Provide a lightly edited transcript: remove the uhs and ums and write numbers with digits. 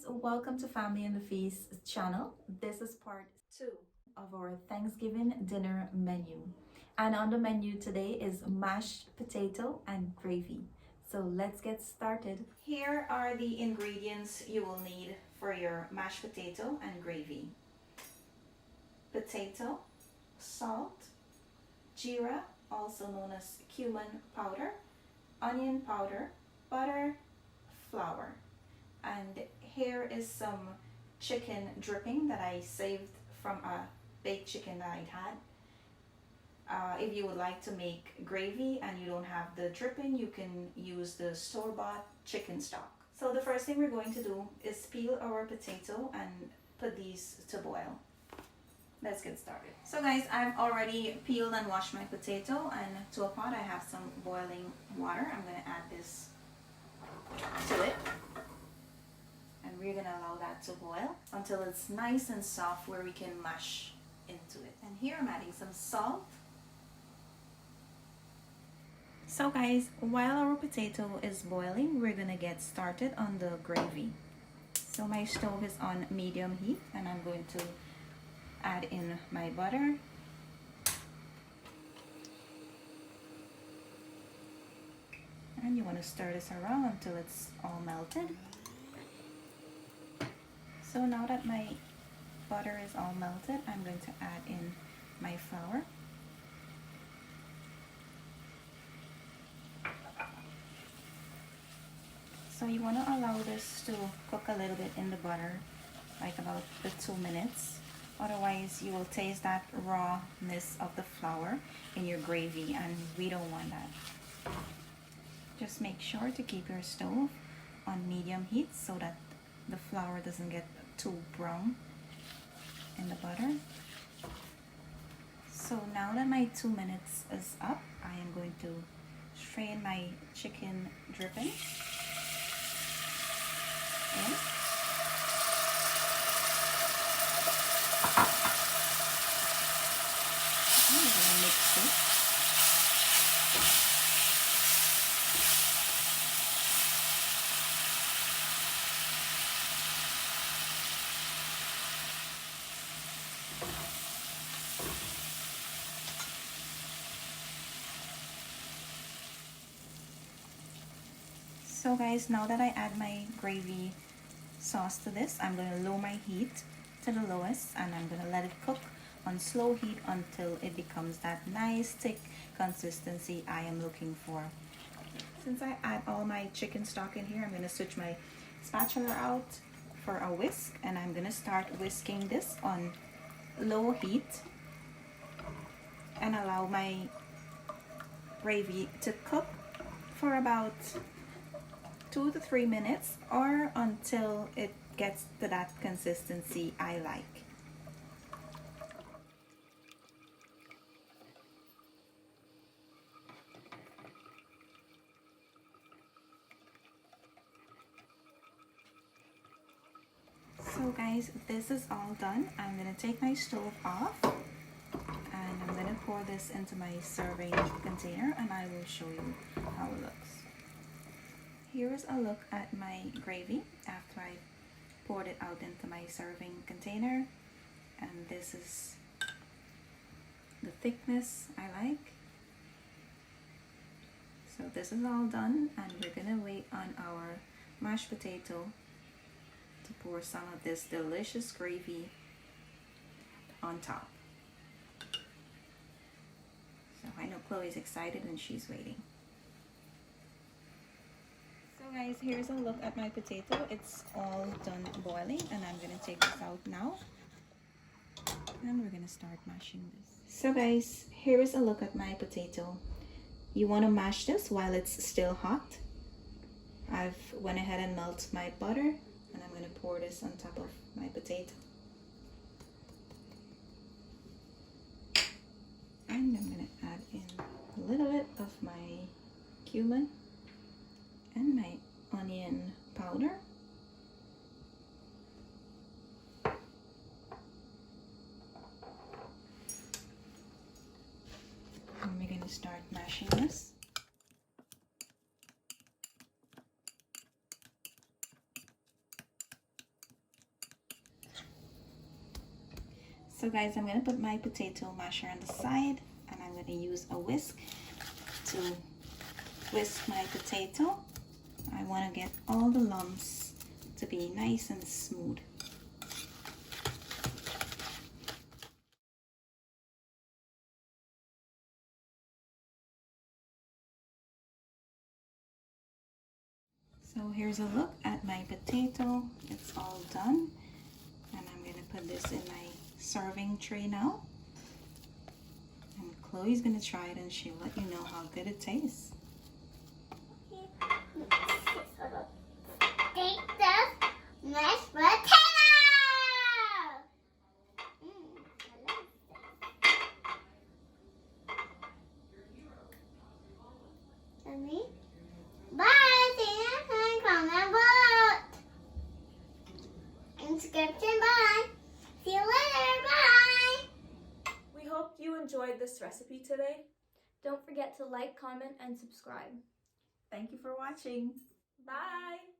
welcome to Family and the Feast channel. This is part 2 of our Thanksgiving dinner menu. And on the menu today is mashed potato and gravy. So let's get started. Here are the ingredients you will need for your mashed potato and gravy. Potato, salt, Geera, also known as cumin powder, onion powder, butter, flour. And here is some chicken dripping that I saved from a baked chicken that I'd had. If you would like to make gravy and you don't have the dripping, you can use the store-bought chicken stock. So the first thing we're going to do is peel our potato and put these to boil. Let's get started. So guys, I've already peeled and washed my potato, and to a pot I have some boiling water. I'm going to add this to it. And we're going to allow that to boil until it's nice and soft where we can mash into it. And here I'm adding some salt. So guys, while our potato is boiling, we're going to get started on the gravy. So my stove is on medium heat and I'm going to add in my butter. And you want to stir this around until it's all melted. So now that my butter is all melted, I'm going to add in my flour. So you want to allow this to cook a little bit in the butter, like about 2 minutes. Otherwise, you will taste that rawness of the flour in your gravy, and we don't want that. Just make sure to keep your stove on medium heat so that the flour doesn't get too brown in the butter. So now that my 2 minutes is up, I am going to strain my chicken dripping in. I'm going to mix this. So guys, now that I add my gravy sauce to this, I'm going to lower my heat to the lowest and I'm going to let it cook on slow heat until it becomes that nice thick consistency I am looking for. Since I add all my chicken stock in here, I'm going to switch my spatula out for a whisk and I'm going to start whisking this on low heat and allow my gravy to cook for about 2 to 3 minutes or until it gets to that consistency I like. So guys, this is all done. I'm going to take my stove off and I'm going to pour this into my serving container and I will show you how it looks. Here's a look at my gravy after I poured it out into my serving container, and this is the thickness I like. So this is all done and we're gonna wait on our mashed potato to pour some of this delicious gravy on top. So I know Chloe's excited and she's waiting. So guys, here's a look at my potato. It's all done boiling and I'm going to take this out now. And we're going to start mashing this. So guys, here is a look at my potato. You want to mash this while it's still hot. I've went ahead and melted my butter and I'm going to pour this on top of my potato. And I'm going to add in a little bit of my cumin and my onion powder. And we're going to start mashing this. So guys, I'm going to put my potato masher on the side, and I'm going to use a whisk to whisk my potato. I want to get all the lumps to be nice and smooth. So here's a look at my potato. It's all done. And I'm going to put this in my serving tray now. And Chloe's going to try it and she'll let you know how good it tastes. Take the mashed potato! Mommy? Bye! See you next time. Comment below. Subscription, bye! See you later, bye! We hope you enjoyed this recipe today. Don't forget to like, comment, and subscribe. Thank you for watching. Bye!